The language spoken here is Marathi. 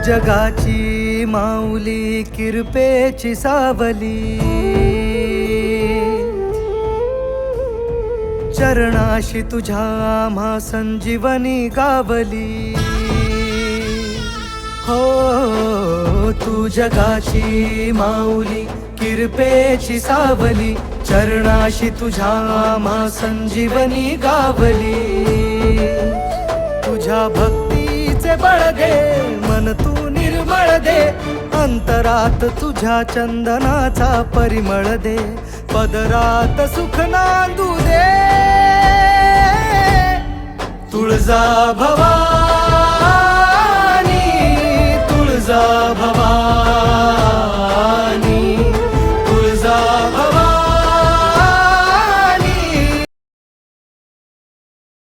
जगाची माऊली किरपेची सावली, चरणाशी तुझ्या आम्हा संजीवनी गावली. हो तू जगाची माऊली किरपेची सावली, चरणाशी तुझ्या आम्हा संजीवनी गावली. तुझ्या भक्तीचे बळ दे, मन तू निर्मळ दे, अंतरात तुझ्या चंदनाचा परिमळ दे, पदरात सुख नांदू दे. तुळजा भवानी, तुळजा भवानी.